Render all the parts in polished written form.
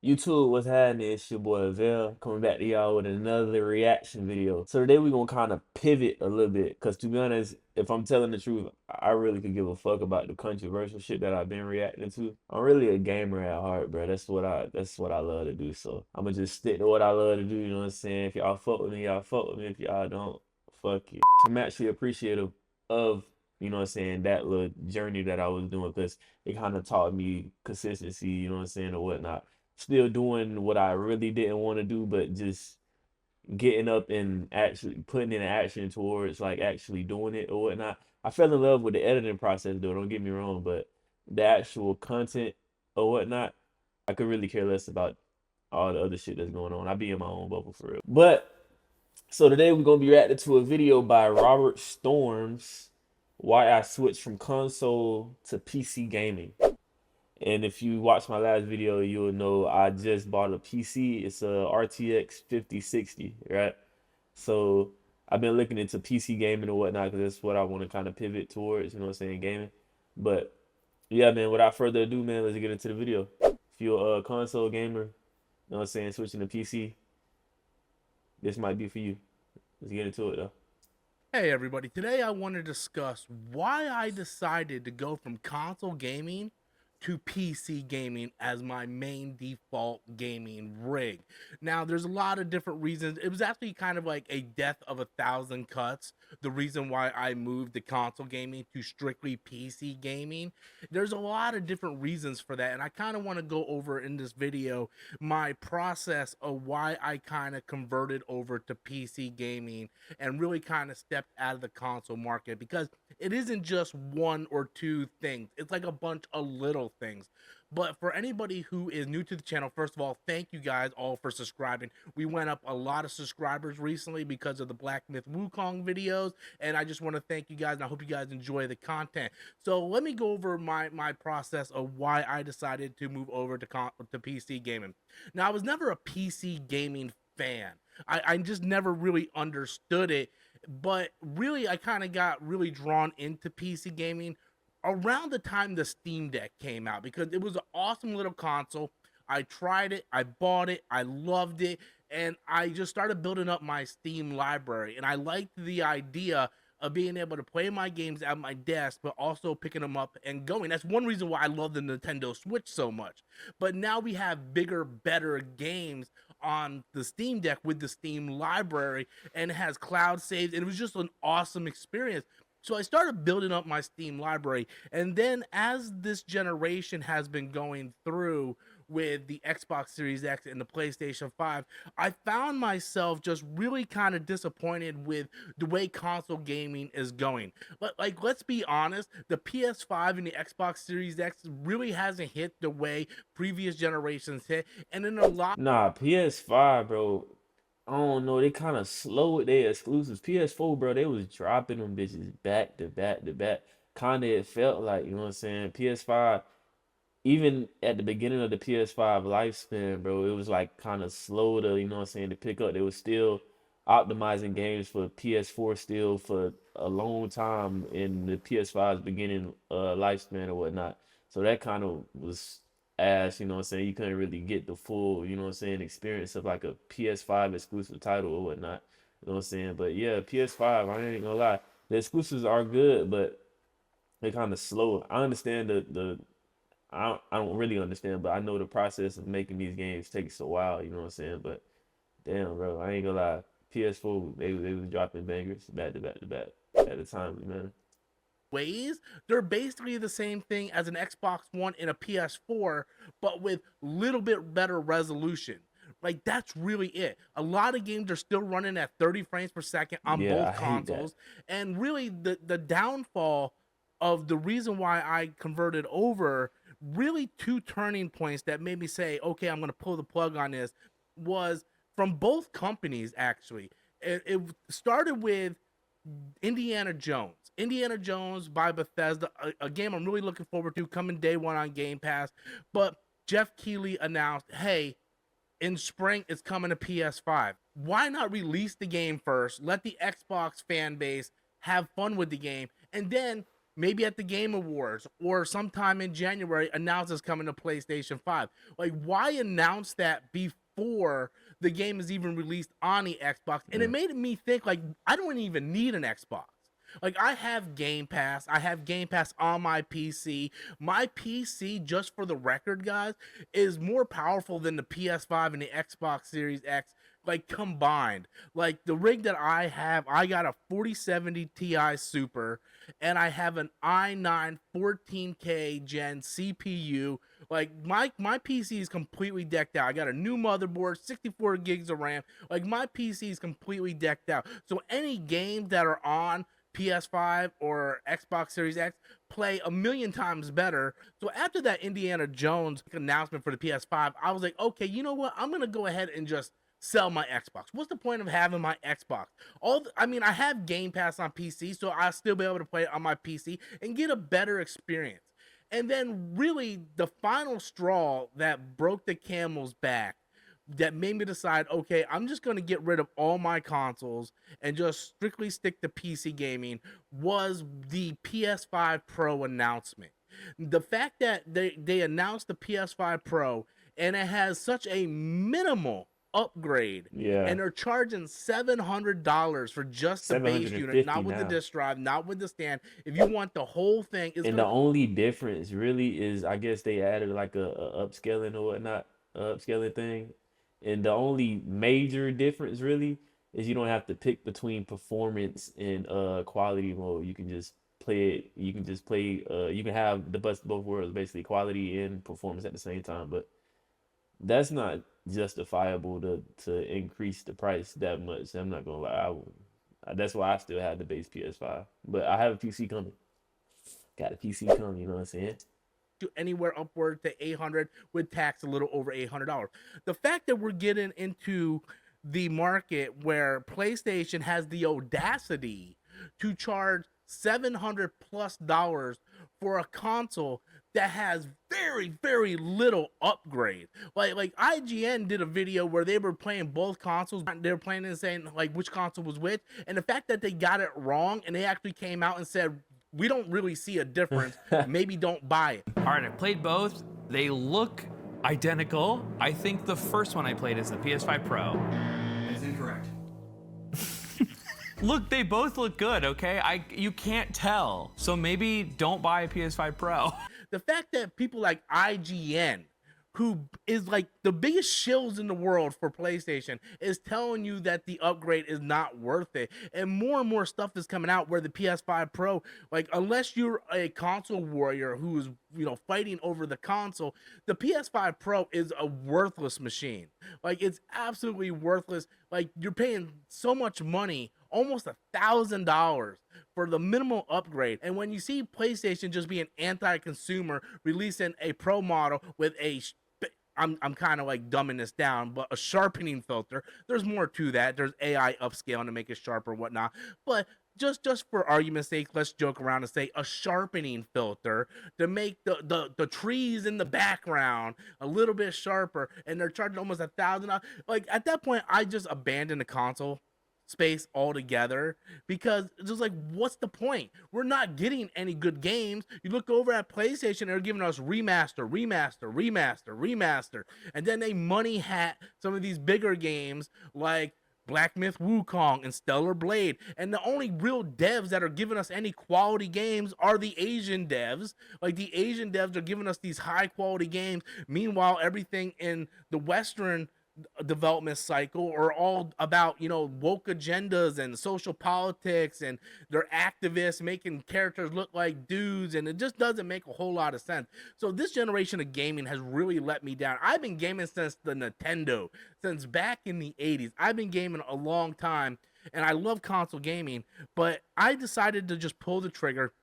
YouTube, what's happening? It's your boy Vel coming back to y'all with another reaction video. So today we're gonna kind of pivot a little bit, cause to be honest, if I'm telling the truth, I really could give a fuck about the controversial shit that I've been reacting to. I'm really a gamer at heart, bro. That's what I love to do. So I'm gonna just stick to what I love to do. You know what I'm saying? If y'all fuck with me, y'all fuck with me. If y'all don't, fuck you. I'm actually appreciative of what I'm saying, that little journey that I was doing, because it kind of taught me consistency, you know what I'm saying, or whatnot. Still doing what I really didn't want to do, but just getting up and actually putting in action towards like actually doing it or whatnot. I fell in love with the editing process though, don't get me wrong, but the actual content or whatnot, I could really care less about all the other shit that's going on. I be in my own bubble for real. But so today we're gonna be reacting to a video by Robert Storms, why I switched from console to PC gaming. And if you watch my last video, you'll know I just bought a PC. It's a RTX 5060, right? So I've been looking into PC gaming and whatnot, because that's what I want to kind of pivot towards, you know what I'm saying, gaming. But yeah, man, without further ado, man, let's get into the video. If you're a console gamer, you know what I'm saying, switching to PC, this might be for you. Let's get into it though. Hey everybody, today I want to discuss why I decided to go from console gaming to PC gaming as my main default gaming rig. Now, there's a lot of different reasons. It was actually kind of like a death of 1,000 cuts. The reason why I moved the console gaming to strictly PC gaming. There's a lot of different reasons for that, and I kind of want to go over in this video my process of why I kind of converted over to PC gaming and really kind of stepped out of the console market, because it isn't just one or two things. It's like a bunch of little things. But for anybody who is new to the channel, first of all, thank you guys all for subscribing. We went up a lot of subscribers recently because of the Black Myth Wukong videos, and I just want to thank you guys, and I hope you guys enjoy the content. So let me go over my process of why I decided to move over to PC gaming. Now, I was never a PC gaming fan. I just never really understood it, but really I kind of got really drawn into PC gaming around the time the Steam Deck came out, because it was an awesome little console. I tried it, I bought it, I loved it, and I just started building up my Steam library. And I liked the idea of being able to play my games at my desk, but also picking them up and going. That's one reason why I love the Nintendo Switch so much. But now we have bigger, better games on the Steam Deck with the Steam library, and it has cloud saves, and it was just an awesome experience. So I started building up my Steam library, and then as this generation has been going through with the Xbox Series X and the PlayStation 5, I found myself just really kind of disappointed with the way console gaming is going. But like, let's be honest, the PS5 and the Xbox Series X really hasn't hit the way previous generations hit, and in a lot. Nah, PS5, bro. I don't know. They kind of slow with their exclusives. PS4, bro, they was dropping them bitches back to back to back. Kinda it felt like, you know what I'm saying? PS5, even at the beginning of the PS5 lifespan, bro, it was like kind of slow to, you know what I'm saying, to pick up. They were still optimizing games for PS4 still for a long time in the PS5's beginning lifespan or whatnot. So that kind of was ass, you know what I'm saying? You couldn't really get the full, you know what I'm saying, experience of like a PS5 exclusive title or whatnot. You know what I'm saying? But yeah, PS5, I ain't gonna lie. The exclusives are good, but they kind of slow. I understand the I don't really understand, but I know the process of making these games takes a while, you know what I'm saying? But damn, bro, I ain't gonna lie. PS4, they was dropping bangers back to back to back at the time, man. Ways, they're basically the same thing as an Xbox One and a PS4, but with little bit better resolution. Like, that's really it. A lot of games are still running at 30 frames per second on Yeah, I both hate that. consoles, and really the downfall of the reason why I converted over, really two turning points that made me say, okay, I'm going to pull the plug on this, was from both companies actually. It started with Indiana Jones. Indiana Jones by Bethesda, a game I'm really looking forward to, coming day one on Game Pass. But Jeff Keighley announced, hey, in spring it's coming to PS5. Why not release the game first? Let the Xbox fan base have fun with the game, and then maybe at the Game Awards or sometime in January, announce it's coming to PlayStation 5. Like, why announce that before the game is even released on the Xbox? And it Yeah. made me think, like, I don't even need an Xbox. Like, I have Game Pass. I have Game Pass on my PC. My PC, just for the record, guys, is more powerful than the PS5 and the Xbox Series X, like, combined. Like, the rig that I have, I got a 4070 Ti Super, and I have an i9 14K Gen CPU. Like, my PC is completely decked out. I got a new motherboard, 64 gigs of RAM. Like, my PC is completely decked out. So any games that are on PS5 or Xbox Series X play a million times better. So after that Indiana Jones announcement for the PS5, I was like, okay, you know what? I'm gonna go ahead and just sell my Xbox. What's the point of having my Xbox? I have Game Pass on PC, so I'll still be able to play it on my PC and get a better experience. And then really the final straw that broke the camel's back, that made me decide, okay, I'm just going to get rid of all my consoles and just strictly stick to PC gaming, was the PS5 Pro announcement. The fact that they announced the PS5 Pro and it has such a minimal upgrade, Yeah. and they're charging $700 for just the base unit, 750 not with the now. disk drive, not with the stand. If you want the whole thing, it's And the gonna only difference really is, I guess they added like a upscaling or whatnot, upscaling thing. And the only major difference really is you don't have to pick between performance and quality mode. You can just play it. You can just play. You can have the best of both worlds, basically quality and performance at the same time. But that's not justifiable to increase the price that much. I'm not gonna lie. That's why I still have the base PS5, but I have a PC coming. Got a PC coming. You know what I'm saying? to anywhere upward to 800 with tax a little over $800. The fact that we're getting into the market where PlayStation has the audacity to charge $700+ for a console that has very little upgrade. Like IGN did a video where they were playing both consoles. They were playing and saying like which console was which, and the fact that they got it wrong and they actually came out and said we don't really see a difference. Maybe don't buy it. All right, I played both. They look identical. I think the first one I played is the PS5 Pro. That's incorrect. Look, they both look good, okay? You can't tell. So maybe don't buy a PS5 Pro. The fact that people like IGN, who is like the biggest shills in the world for PlayStation, is telling you that the upgrade is not worth it. And more stuff is coming out where the PS5 Pro, like unless you're a console warrior who's, fighting over the console, the PS5 Pro is a worthless machine. Like it's absolutely worthless. Like you're paying so much money, almost $1,000 for the minimal upgrade. And when you see PlayStation just being anti-consumer, releasing a Pro model with I'm kind of like dumbing this down, but a sharpening filter. There's more to that. There's AI upscaling to make it sharper, whatnot. But just for argument's sake, let's joke around and say a sharpening filter to make the trees in the background a little bit sharper, and they're charging almost $1,000. Like at that point, I just abandoned the console space altogether, because it's just like, what's the point? We're not getting any good games. You look over at PlayStation, they're giving us remaster, and then they money hat some of these bigger games like Black Myth Wukong and Stellar Blade, and the only real devs that are giving us any quality games are the Asian devs. Like the Asian devs are giving us these high quality games, meanwhile everything in the Western development cycle are all about woke agendas and social politics, and they're activists making characters look like dudes, and it just doesn't make a whole lot of sense. So this generation of gaming has really let me down. I've been gaming since the Nintendo, since back in the 80s. I've been gaming a long time, and I love console gaming, but I decided to just pull the trigger.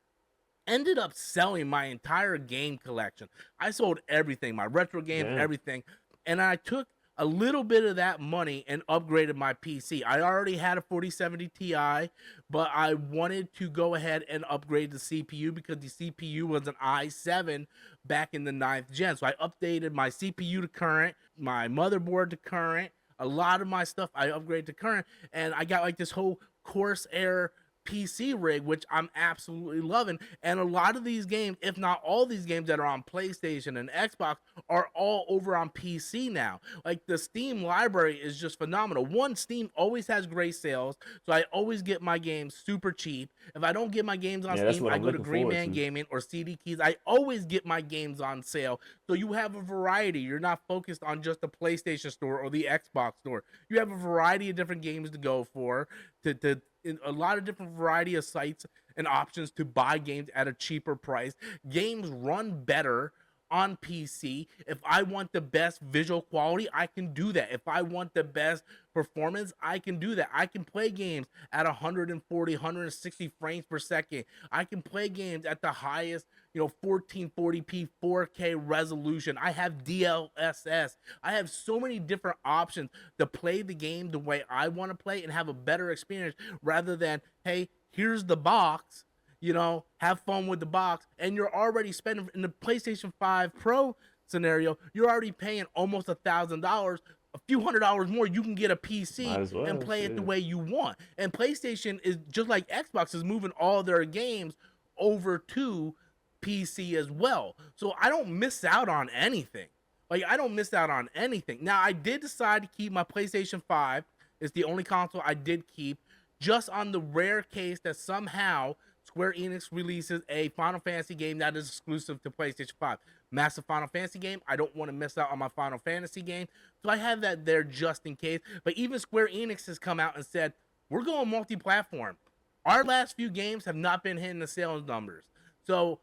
Ended up selling my entire game collection. I sold everything, my retro games, everything, and I took a little bit of that money and upgraded my PC. I already had a 4070 Ti, but I wanted to go ahead and upgrade the CPU because the CPU was an i7 back in the 9th gen. So I updated my CPU to current, my motherboard to current, a lot of my stuff I upgraded to current, and I got like this whole Corsair PC rig, which I'm absolutely loving. And a lot of these games, if not all these games that are on PlayStation and Xbox, are all over on PC now. Like the Steam library is just phenomenal. One, Steam always has great sales, so I always get my games super cheap. If I don't get my games on Yeah, that's Steam, what I I'm go to looking Green forward Man to. Gaming or CD Keys. I always get my games on sale. So you have a variety. You're not focused on just the PlayStation store or the Xbox store. You have a variety of different games to go for, to in a lot of different variety of sites and options to buy games at a cheaper price. Games run better on PC. If I want the best visual quality, I can do that. If I want the best performance, I can do that. I can play games at 140, 160 frames per second. I can play games at the highest, 1440p 4K resolution. I have DLSS. I have so many different options to play the game the way I want to play and have a better experience rather than, hey, here's the box, have fun with the box. And you're already spending in the PlayStation 5 Pro scenario, you're already paying almost $1,000. A few $100 more, you can get a PC Might as and well. play it the Shit. way you want. And PlayStation is just like Xbox is moving all their games over to PC as well. So I don't miss out on anything. Like I don't miss out on anything. Now I did decide to keep my PlayStation 5. It's the only console I did keep, just on the rare case that somehow Square Enix releases a Final Fantasy game that is exclusive to PlayStation 5. Massive Final Fantasy game. I don't want to miss out on my Final Fantasy game. So I have that there just in case. But even Square Enix has come out and said, we're going multi-platform. Our last few games have not been hitting the sales numbers. So,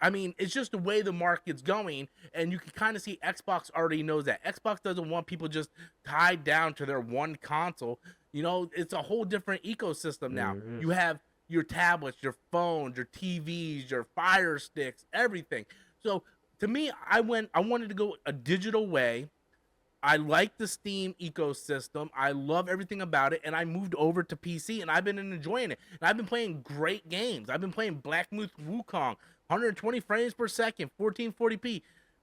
I mean, it's just the way the market's going. And you can kind of see Xbox already knows that. Xbox doesn't want people just tied down to their one console. It's a whole different ecosystem now. Mhm. You have your tablets, your phones, your TVs, your Fire Sticks, everything. So to me, I wanted to go a digital way. I like the Steam ecosystem. I love everything about it, and I moved over to PC, and I've been enjoying it. And I've been playing great games. I've been playing Black Myth Wukong, 120 frames per second, 1440p,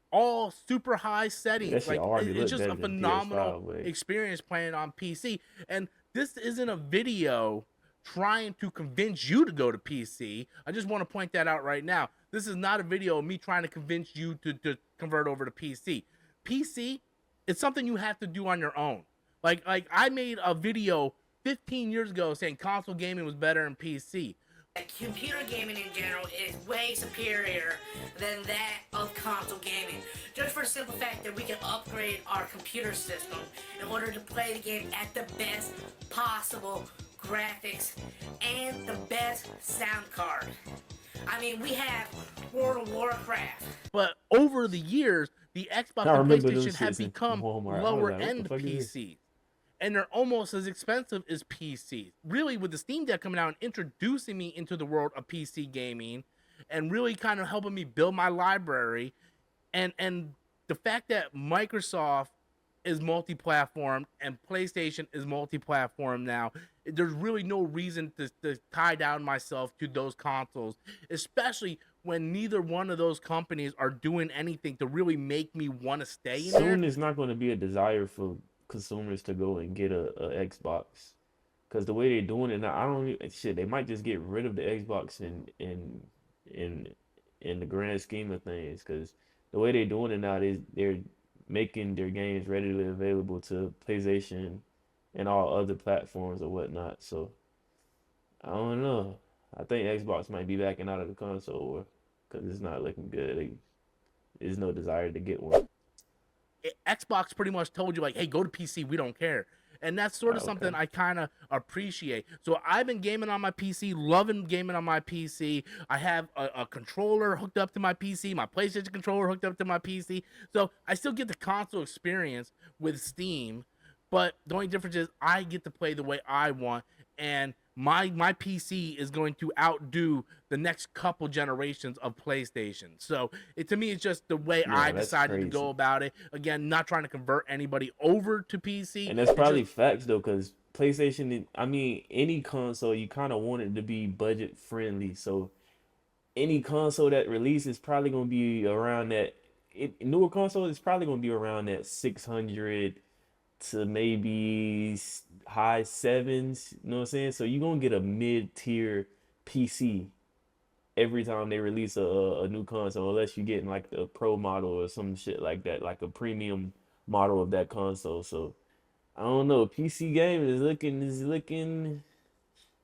all super high That settings. shit Like already it's look just better a than phenomenal PS5, but experience playing on PC. And this isn't a video trying to convince you to go to PC. I just want to point that out right now. This is not a video of me trying to convince you to convert over to PC. PC, it's something you have to do on your own. Like I made a video 15 years ago saying console gaming was better than PC. Computer gaming in general is way superior than that of console gaming. Just for the simple fact that we can upgrade our computer system in order to play the game at the best possible graphics and the best sound card. I mean, we have World of Warcraft. But over the years, the Xbox I and remember those PlayStation have shits in become Walmart. I was lower like, what the end fuck is this? PCs. And they're almost as expensive as PCs. Really, with the Steam Deck coming out and introducing me into the world of PC gaming and really kind of helping me build my library, and the fact that Microsoft is multi-platform and PlayStation is multi-platform now, there's really no reason to tie down myself to those consoles, especially when neither one of those companies are doing anything to really make me want to stay in there. Soon it's not going to be a desire for consumers to go and get a Xbox, because the way they're doing it now, I don't shit. They might just get rid of the Xbox in the grand scheme of things, because the way they're doing it now is they're making their games readily available to PlayStation and all other platforms or whatnot. So I don't know. I think Xbox might be backing out of the console war because it's not looking good. There's no desire to get one. Xbox pretty much told you, like, hey, go to PC, we don't care. And that's sort of Okay. something I kind of appreciate. So I've been gaming on my PC, loving gaming on my PC. I have a controller hooked up to my PC, my PlayStation controller hooked up to my PC. So I still get the console experience with Steam, but the only difference is I get to play the way I want, and my PC is going to outdo the next couple generations of PlayStation. So to me, it's just the way Yeah, I that's decided to go crazy. about it. Again, not trying to convert anybody over to PC. And that's It's probably just, facts though, because PlayStation, I mean, any console, you kind of want it to be budget friendly. So any console that releases probably gonna be around that. Newer console is probably gonna be around that 600 to maybe high sevens. You know what I'm saying? So you're gonna get a mid-tier PC every time they release a new console, unless you're getting like the pro model or some shit like that, like a premium model of that console. So I don't know. PC game is looking,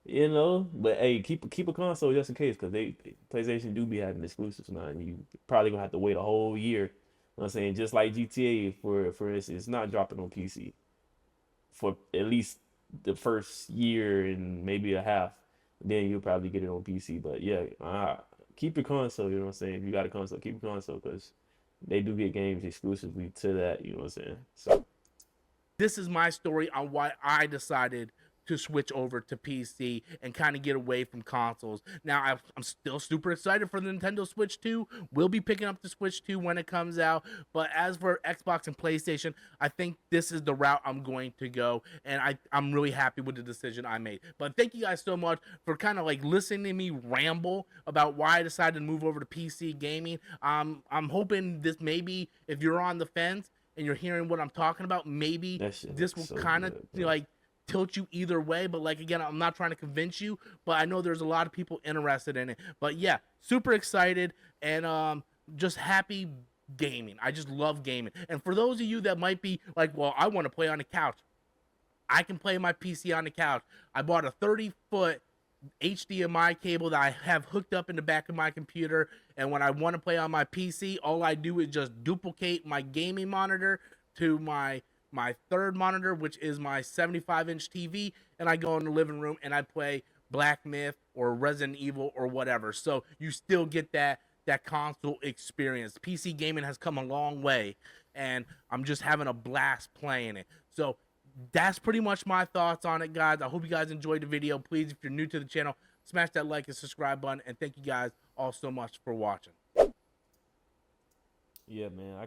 but hey, keep a console just in case, because they PlayStation do be having exclusives now, and you probably gonna have to wait a whole year. You know what I'm saying? Just like GTA, for instance, it's not dropping on PC for at least the first year and maybe a half. Then you'll probably get it on PC. But yeah, keep your console. You know what I'm saying? If you got a console, keep your console, because they do get games exclusively to that. You know what I'm saying? So This is my story on why I decided to switch over to PC and kind of get away from consoles. Now, I'm still super excited for the Nintendo Switch 2. We'll be picking up the Switch 2 when it comes out. But as for Xbox and PlayStation, I think this is the route I'm going to go. And I'm really happy with the decision I made. But thank you guys so much for kind of like listening to me ramble about why I decided to move over to PC gaming. I'm hoping this, maybe if you're on the fence and you're hearing what I'm talking about, maybe that shit this will looks so kind of good, bro. like tilt you either way. But like, again, I'm not trying to convince you, but I know there's a lot of people interested in it. But yeah, super excited, and just happy gaming. I just love gaming. And for those of you that might be like, well, I want to play on the couch, I can play my PC on the couch. I bought a 30-foot HDMI cable that I have hooked up in the back of my computer, and when I want to play on my PC, all I do is just duplicate my gaming monitor to my third monitor, which is my 75-inch TV, and I go in the living room and I play Black Myth or Resident Evil or whatever. So you still get that console experience. PC gaming has come a long way, and I'm just having a blast playing it. So that's pretty much my thoughts on it, guys. I hope you guys enjoyed the video. Please, if you're new to the channel, smash that like and subscribe button, and thank you guys all so much for watching. Yeah, man,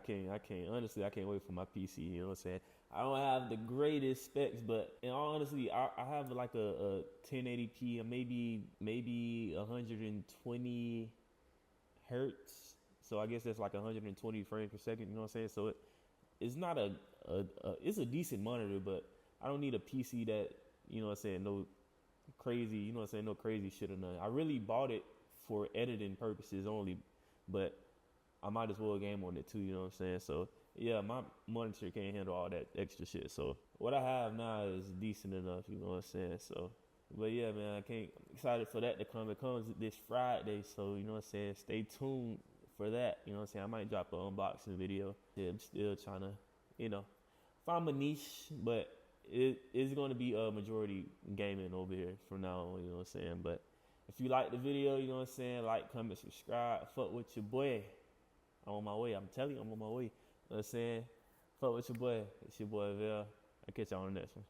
honestly, I can't wait for my PC. You know what I'm saying? I don't have the greatest specs, but in all honesty, I have like a 1080p, or maybe 120 hertz. So I guess that's like 120 frames per second. You know what I'm saying? So it's not it's a decent monitor, but I don't need a PC that, you know what I'm saying, no crazy, you know what I'm saying, no crazy shit or nothing. I really bought it for editing purposes only, but I might as well game on it too, you know what I'm saying? So yeah, my monitor can't handle all that extra shit. So what I have now is decent enough, you know what I'm saying? So, but yeah, man, I'm excited for that to come. It comes this Friday, so you know what I'm saying, stay tuned for that. You know what I'm saying? I might drop an unboxing video. Yeah, I'm still trying to, find my niche, but it is going to be a majority gaming over here from now on, you know what I'm saying? But if you like the video, you know what I'm saying, like, comment, subscribe, fuck with your boy. I'm on my way. I'm telling you, I'm on my way. You know what I'm saying? Fuck with your boy. It's your boy, Vel. I'll catch y'all on the next one.